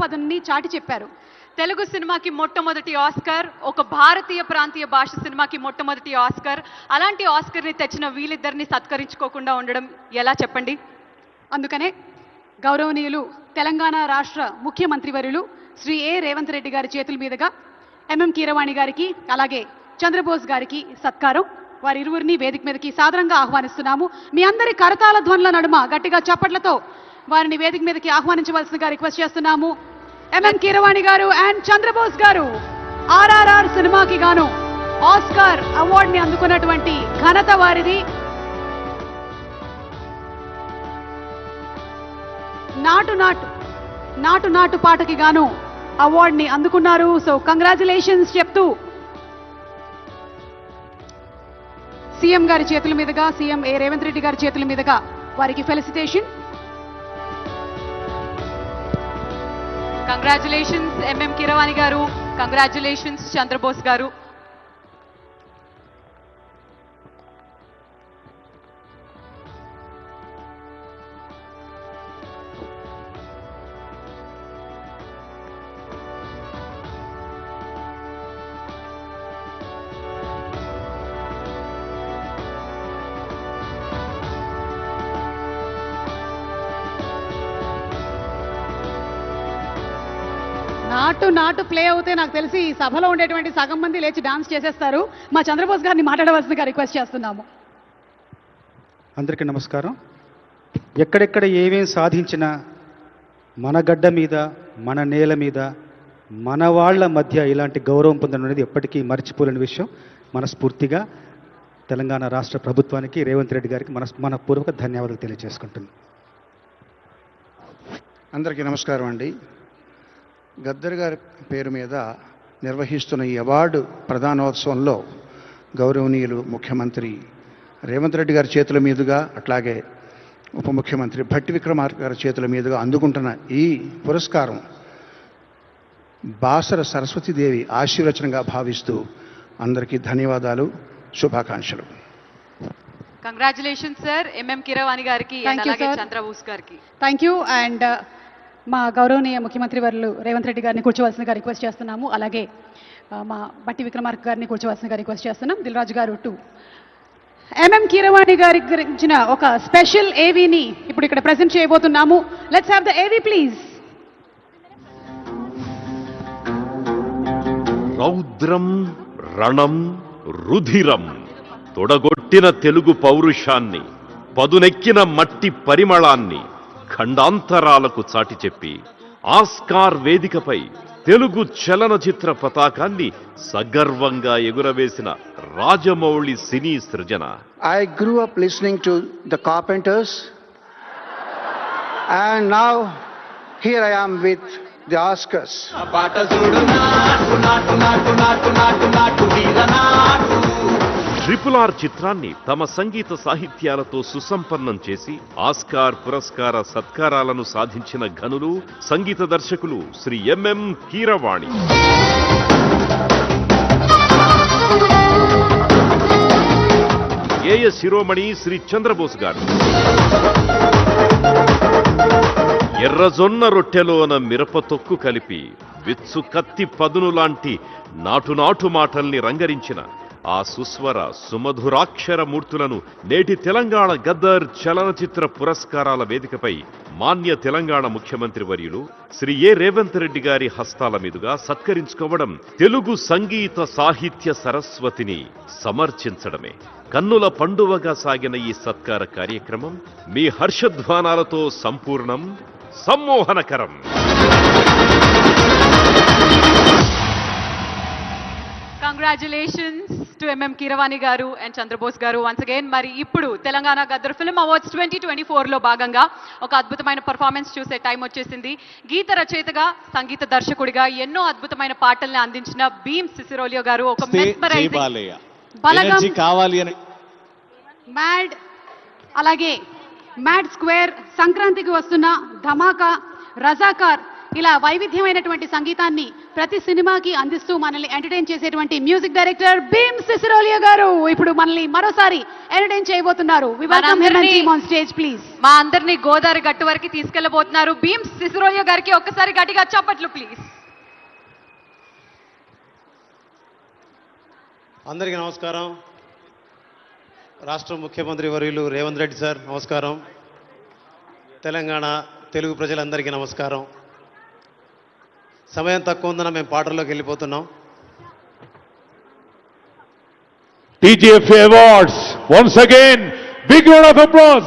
పదుని చాటి చెప్పారు. తెలుగు సినిమాకి మొట్టమొదటి ఆస్కర్, ఒక భారతీయ ప్రాంతీయ భాష సినిమాకి మొట్టమొదటి ఆస్కర్. అలాంటి ఆస్కర్ని తెచ్చిన వీళ్ళిద్దరిని సత్కరించుకోకుండా ఉండడం ఎలా చెప్పండి? అందుకనే గౌరవనీయులు తెలంగాణ రాష్ట్ర ముఖ్యమంత్రి వర్యులు శ్రీ ఏ రేవంత్ రెడ్డి గారి చేతుల మీదుగా ఎంఎం కీరవాణి గారికి అలాగే చంద్రబోస్ గారికి సత్కారం. వారిరువురిని వేదిక మీదకి సాదరంగా ఆహ్వానిస్తున్నాము. మీ అందరి కరతాళ ధ్వనుల నడుమ గట్టిగా చప్పట్లతో వారిని వేదిక మీదకి ఆహ్వానించవలసిందిగా రిక్వెస్ట్ చేస్తున్నాము. ఎంఎం కీరవాణి గారు అండ్ చంద్రబోస్ గారు ఆర్ఆర్ఆర్ సినిమాకి గాను ఆస్కార్ అవార్డుని అందుకున్నటువంటి ఘనత వారిది. నాటు నాటు పాటకి గాను అవార్డుని అందుకున్నారు. సో కంగ్రాచులేషన్స్ చెప్తూ సీఎం గారి చేతుల మీదుగా, సీఎం ఏ రేవంత్ రెడ్డి గారి చేతుల మీదుగా వారికి ఫెలిసిటేషన్. కంగ్రాచులేషన్స్ ఎంఎం కీరవాణి గారు, కంగ్రాచులేషన్స్ చంద్రబోస్ గారు. నాటు ప్లే అవుతే నాకు తెలిసి ఈ సభలో ఉండేటువంటి సగం మంది లేచి డాన్స్ చేసేస్తారు. మా చంద్రబోస్ గారిని మాట్లాడవలసిందిగా రిక్వెస్ట్ చేస్తున్నాము. అందరికీ నమస్కారం. ఎక్కడెక్కడ ఏమేం సాధించినా మన గడ్డ మీద, మన నేల మీద, మన వాళ్ళ మధ్య ఇలాంటి గౌరవం పొందడం అనేది ఎప్పటికీ మర్చిపోలేని విషయం. మనస్ఫూర్తిగా తెలంగాణ రాష్ట్ర ప్రభుత్వానికి, రేవంత్ రెడ్డి గారికి మనపూర్వక ధన్యవాదాలు తెలియజేసుకుంటున్నాను. అందరికీ నమస్కారం అండి. గద్దర్ గారి పేరు మీద నిర్వహిస్తున్న ఈ అవార్డు ప్రధానోత్సవంలో గౌరవనీయులు ముఖ్యమంత్రి రేవంత్ రెడ్డి గారి చేతుల మీదుగా, అట్లాగే ఉప ముఖ్యమంత్రి భట్టి విక్రమార్క గారి చేతుల మీదుగా అందుకుంటున్న ఈ పురస్కారం బాసర సరస్వతీదేవి ఆశీర్వచనంగా భావిస్తూ అందరికీ ధన్యవాదాలు, శుభాకాంక్షలు. కంగ్రాచులేషన్స్ సార్ ఎంఎం కీరవాణి గారికి, అలాగే చంద్రబోస్ గారికి. Thank you. అండ్ మా గౌరవనీయ ముఖ్యమంత్రి వర్యులు రేవంత్ రెడ్డి గారిని కూర్చోవలసిందిగా రిక్వెస్ట్ చేస్తున్నాము. అలాగే మా భట్టి విక్రమార్క గారిని కూర్చోవలసిందిగా రిక్వెస్ట్ చేస్తున్నాం. దిల్రాజు గారు టు ఎంఎం కీరవాణి గారి గురించిన ఒక స్పెషల్ ఏవీని ఇప్పుడు ఇక్కడ ప్రెజెంట్ చేయబోతున్నాము. లెట్స్ హ్యావ్ ద ఏవీ ప్లీజ్. రౌద్రం రణం రుధిరం తొడగొట్టిన తెలుగు పౌరుషాన్ని, పదునెక్కిన మట్టి పరిమళాన్ని ఖండాంతరాలకు చాటి చెప్పి ఆస్కార్ వేదికపై తెలుగు చలనచిత్ర పతాకాన్ని సగర్వంగా ఎగురవేసిన రాజమౌళి సినీ సృజన. I grew up listening to the Carpenters and now here I am with the Oscars. RRR చిత్రాన్ని తమ సంగీత సాహిత్యాలతో సుసంపన్నం చేసి ఆస్కార్ పురస్కార సత్కారాలను సాధించిన ఘనులు సంగీత దర్శకులు శ్రీ ఎంఎం కీరవాణి. గేయ శిరోమణి శ్రీ చంద్రబోస్ గారు. ఎర్రజొన్న రొట్టెలోన మిరపతొక్కు కలిపి విత్సు కత్తి పదును లాంటి నాటు మాటల్ని రంగరించిన ఆ సుస్వర సుమధురాక్షర మూర్తులను నేటి తెలంగాణ గద్దర్ చలనచిత్ర పురస్కారాల వేదికపై మాన్య తెలంగాణ ముఖ్యమంత్రి వర్యులు శ్రీ ఏ రేవంత్ రెడ్డి గారి హస్తాల మీదుగా సత్కరించుకోవడం తెలుగు సంగీత సాహిత్య సరస్వతిని సమర్చించడమే. కన్నుల పండువగా సాగిన ఈ సత్కార కార్యక్రమం మీ హర్షధ్వానాలతో సంపూర్ణం, సమ్మోహనకరం. కంగ్రాచులేషన్స్ టు ఎంఎం కీరవాణి గారు అండ్ చంద్రబోస్ గారు వన్స్ అగైన్. మరి ఇప్పుడు తెలంగాణ గద్దర్ ఫిల్మ్ అవార్డ్స్ 2024లో భాగంగా ఒక అద్భుతమైన పర్ఫార్మెన్స్ చూసే టైం వచ్చేసింది. గీత రచయితగా, సంగీత దర్శకుడిగా ఎన్నో అద్భుతమైన పాటల్ని అందించిన భీమ్ సిసిరోలియో గారు ఒక బలగం కావాలి అని మ్యాడ్, అలాగే మ్యాడ్ స్క్వేర్, సంక్రాంతికి వస్తున్న ధమాకా, రజాకార్ ఇలా వైవిధ్యమైనటువంటి సంగీతాన్ని ప్రతి సినిమాకి అందిస్తూ మనల్ని ఎంటర్టైన్ చేసేటువంటి మ్యూజిక్ డైరెక్టర్ భీమ్ సిసిరోలియా గారు ఇప్పుడు మనల్ని మరోసారి ఎంటర్టైన్ చేయబోతున్నారు. We welcome him and team on stage, please. మా అందరినీ గోదావరి గట్టు వరకు తీసుకెళ్లబోతున్నారు భీమ్ సిసిరోలియా గారికి ఒక్కసారి గట్టిగా చప్పట్లు ప్లీజ్. అందరికీ నమస్కారం. రాష్ట్ర ముఖ్యమంత్రి వర్యులు రేవంత్ రెడ్డి సార్ నమస్కారం. తెలంగాణ తెలుగు ప్రజలందరికీ నమస్కారం. సమయం తక్కువ ఉందన్న మేము పాటల్లోకి వెళ్ళిపోతున్నాం. TGFA Awards, once again, big round of applause